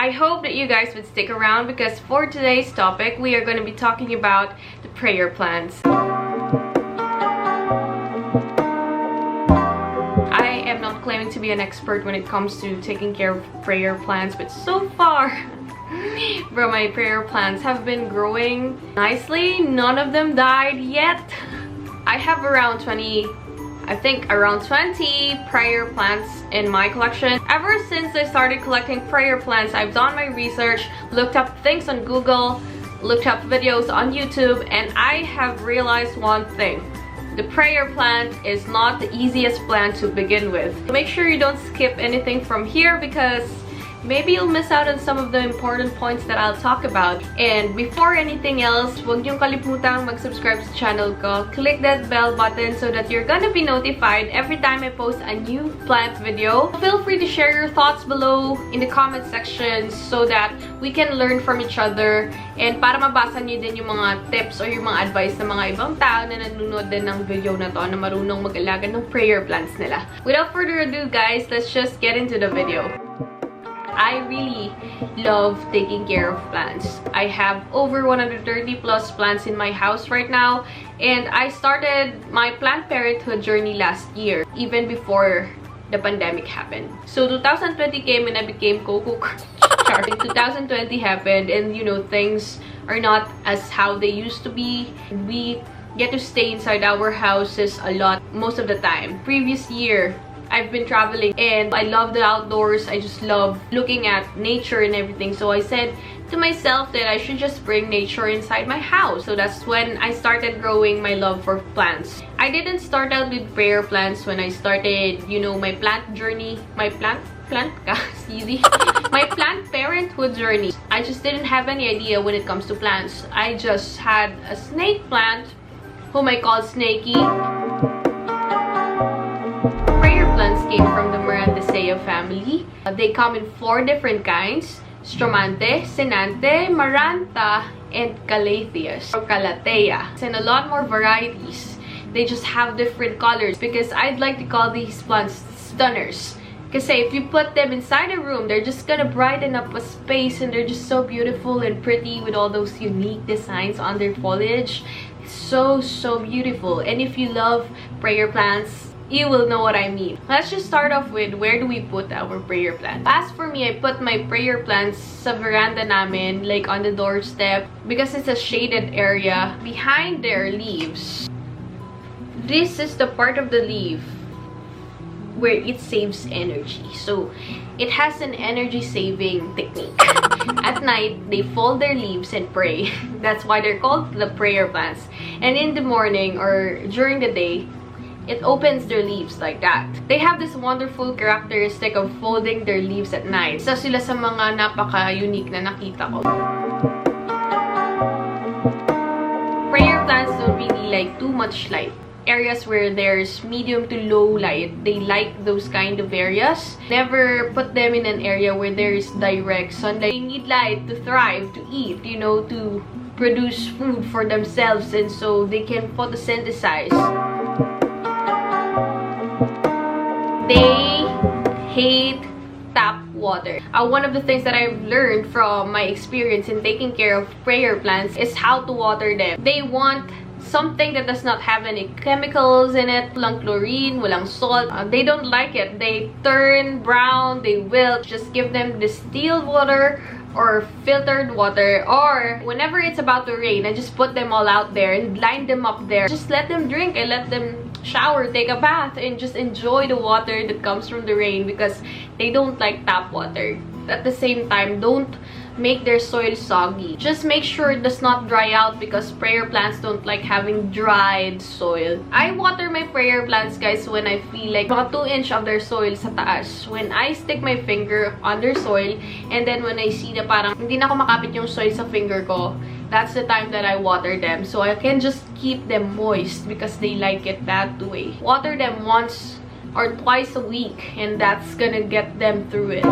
I hope that you guys would stick around because for today's topic, we are going to be talking about the prayer plants. I am not claiming to be an expert when it comes to taking care of prayer plants, but so far, bro, my prayer plants have been growing nicely. None of them died yet. I have around 20 prayer plants in my collection. Ever since I started collecting prayer plants, I've done my research, looked up things on Google, looked up videos on YouTube, and I have realized one thing. The prayer plant is not the easiest plant to begin with. Make sure you don't skip anything from here because maybe you'll miss out on some of the important points that I'll talk about. And before anything else, huwag niyong kalimutang mag-subscribe sa channel ko. Click that bell button so that you're gonna be notified every time I post a new plant video. Feel free to share your thoughts below in the comment section so that we can learn from each other and para mabasa niyo din yung mga tips or yung mga advice ng mga ibang tao na nanonood din ng video na to na marunong mag-alaga ng prayer plants nila. Without further ado guys, let's just get into the video. I really love taking care of plants. I have over 130 plus plants in my house right now, and I started my plant parenthood journey last year, even before the pandemic happened. So 2020 came and I became Coco. 2020 happened and you know, things are not as how they used to be. We get to stay inside our houses a lot most of the time. Previous year, I've been traveling and I love the outdoors. I just love looking at nature and everything. So I said to myself that I should just bring nature inside my house. So that's when I started growing my love for plants. I didn't start out with prayer plants when I started, you know, my plant journey, my plant parenthood journey. I just didn't have any idea when it comes to plants. I just had a snake plant whom I call Snakey. Plants came from the MARANTACEAE family. They come in 4 different kinds: Stromante, Senante, Maranta, and Calathea or Calathea. And a lot more varieties. They just have different colors because I'd like to call these plants stunners. Because if you put them inside a room, they're just gonna brighten up a space and they're just so beautiful and pretty with all those unique designs on their foliage. So beautiful. And if you love prayer plants, you will know what I mean. Let's just start off with where do we put our prayer plants. As for me, I put my prayer plants sa veranda namin, like on the doorstep, because it's a shaded area behind their leaves. This is the part of the leaf where it saves energy. So it has an energy saving technique. At night, they fold their leaves and pray. That's why they're called the prayer plants. And in the morning or during the day, it opens their leaves like that. They have this wonderful characteristic of folding their leaves at night. Isa sila sa mga napaka-unique na nakita ko. Prayer plants don't really like too much light. Areas where there's medium to low light, they like those kind of areas. Never put them in an area where there is direct sunlight. They need light to thrive, to eat, you know, to produce food for themselves, and so they can photosynthesize. They hate tap water. One of the things that I've learned from my experience in taking care of prayer plants is how to water them. They want something that does not have any chemicals in it. Walang chlorine, walang salt. They don't like it. They turn brown, they wilt. Just give them distilled water or filtered water, or whenever it's about to rain, I just put them all out there and line them up there. Just let them drink and let them shower, take a bath, and just enjoy the water that comes from the rain because they don't like tap water. At the same time, don't make their soil soggy. Just make sure it does not dry out because prayer plants don't like having dried soil. I water my prayer plants, guys, when I feel like mga 2 inch of their soil sa taas. When I stick my finger on their soil, and then when I see na parang hindi na ako makapit yung soil sa finger ko, that's the time that I water them. So I can just keep them moist because they like it that way. Water them once or twice a week and that's gonna get them through it.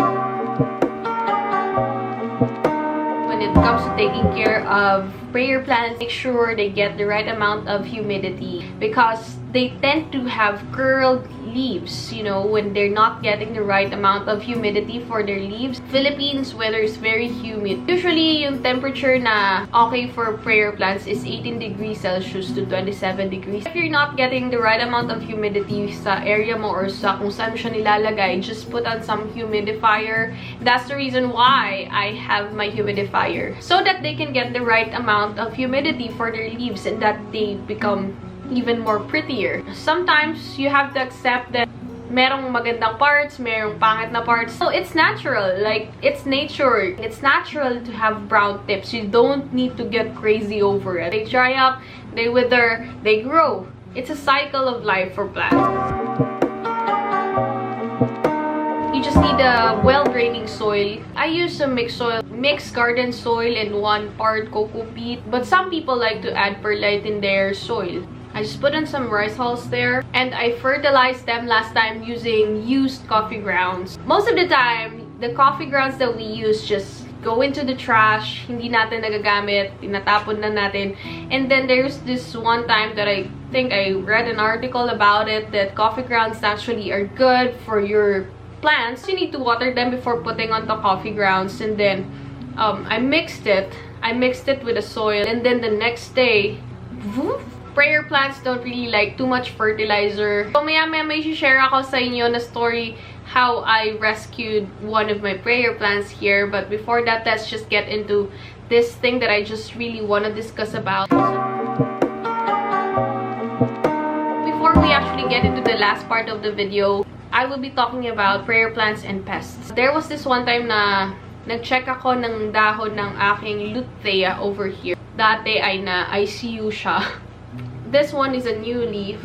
When it comes to taking care of prayer plants, make sure they get the right amount of humidity because they tend to have curled leaves, you know, when they're not getting the right amount of humidity for their leaves. Philippines weather is very humid. Usually, yung temperature na okay for prayer plants is 18 degrees Celsius to 27 degrees. If you're not getting the right amount of humidity sa area mo or sa kung saan mo siya nilalagay, just put on some humidifier. That's the reason why I have my humidifier. So that they can get the right amount of humidity for their leaves and that they become even more prettier. Sometimes you have to accept that merong magandang parts, merong pangit na parts. So it's natural, like it's nature. It's natural to have brown tips. You don't need to get crazy over it. They dry up, they wither, they grow. It's a cycle of life for plants. You just need a well-draining soil. I use some mixed garden soil and 1 part coco peat. But some people like to add perlite in their soil. I just put in some rice hulls there and I fertilized them last time using used coffee grounds. Most of the time, the coffee grounds that we use just go into the trash, hindi natin nagagamit, tinatapon na natin. And then there's this one time that I think I read an article about it that coffee grounds actually are good for your plants. You need to water them before putting on the coffee grounds. And then I mixed it with the soil, and then the next day, woof, prayer plants don't really like too much fertilizer. So maya-maya may share ako sa inyo na story how I rescued one of my prayer plants here. But before that, let's just get into this thing that I just really want to discuss about. Before we actually get into the last part of the video, I will be talking about prayer plants and pests. There was this one time na nag-check ako ng dahon ng aking Calathea over here. Dati ay na ICU siya. This one is a new leaf.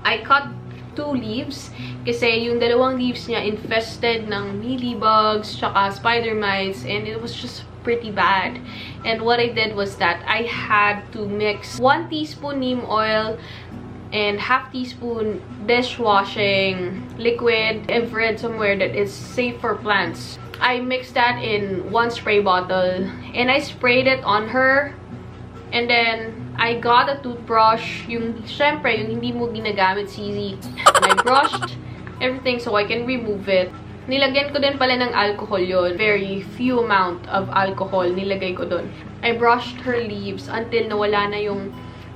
I cut 2 leaves kasi yung dalawang leaves niya infested ng mealybugs tsaka spider mites, and it was just pretty bad. And what I did was that I had to mix 1 teaspoon neem oil and half teaspoon dishwashing liquid. I've read somewhere that it's safe for plants. I mixed that in 1 spray bottle and I sprayed it on her. And then, I got a toothbrush, syempre, yung hindi mo ginagamit, CZ. And I brushed everything so I can remove it. Nilagyan ko din pala ng alcohol yon. Very few amount of alcohol nilagay ko dun. I brushed her leaves until nawala na yung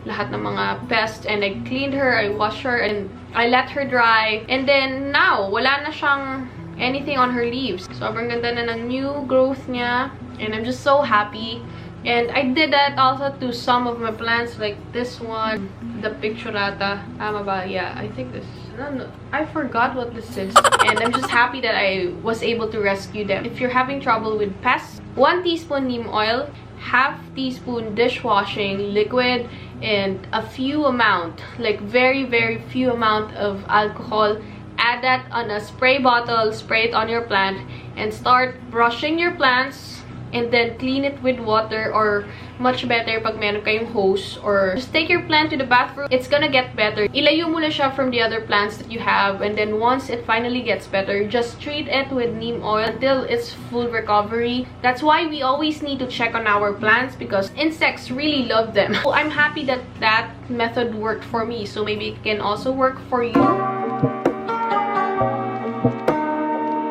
lahat ng mga pests. And I cleaned her, I washed her, and I let her dry. And then, now, wala na siyang anything on her leaves. Sobrang ganda na ng new growth niya. And I'm just so happy. And I did that also to some of my plants, like this one, the picturata. Tama ba? Yeah, I think this. No, I forgot what this is. And I'm just happy that I was able to rescue them. If you're having trouble with pests, 1 teaspoon neem oil, half teaspoon dishwashing liquid, and a few amount, like very few amount of alcohol. Add that on a spray bottle, spray it on your plant, and start brushing your plants. And then clean it with water, or much better pag meron kayong hose, or just take your plant to the bathroom. It's gonna get better. Ilayo mo na siya from the other plants that you have, and then once it finally gets better, just treat it with neem oil until it's full recovery. That's why we always need to check on our plants because insects really love them. So I'm happy that that method worked for me, so maybe it can also work for you.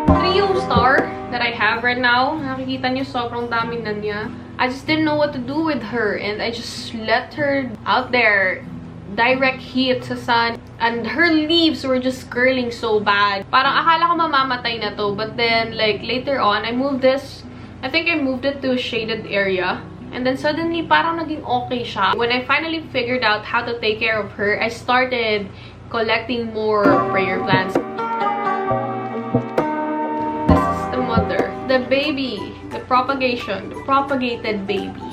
Trio star that I have right now, nakikita niyo sobrang dami na niya. I just didn't know what to do with her, and I just let her out there, direct heat sa sun, and her leaves were just curling so bad. Parang akala ko mamamatay na to, but then like later on, I moved this. I think I moved it to a shaded area. And then suddenly, parang naging okay siya. When I finally figured out how to take care of her, I started collecting more prayer plants. The baby, the propagated baby.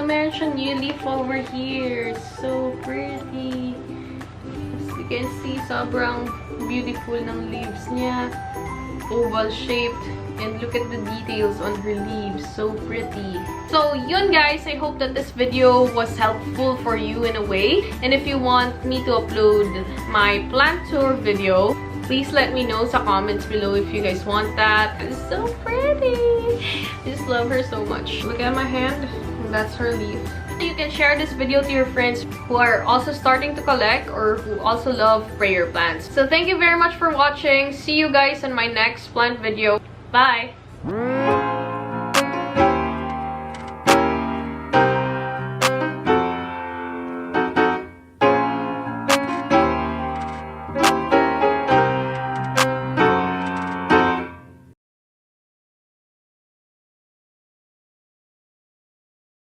Meron siyang new leaf over here. So pretty. As you can see, sobrang beautiful ng leaves niya. Oval shaped. And look at the details on her leaves. So pretty. So yun guys, I hope that this video was helpful for you in a way. And if you want me to upload my plant tour video, please let me know sa comments below if you guys want that. It's so pretty. I just love her so much. Look at my hand. that's her leaf. You can share this video to your friends who are also starting to collect or who also love prayer plants. So thank you very much for watching. See you guys in my next plant video. Bye!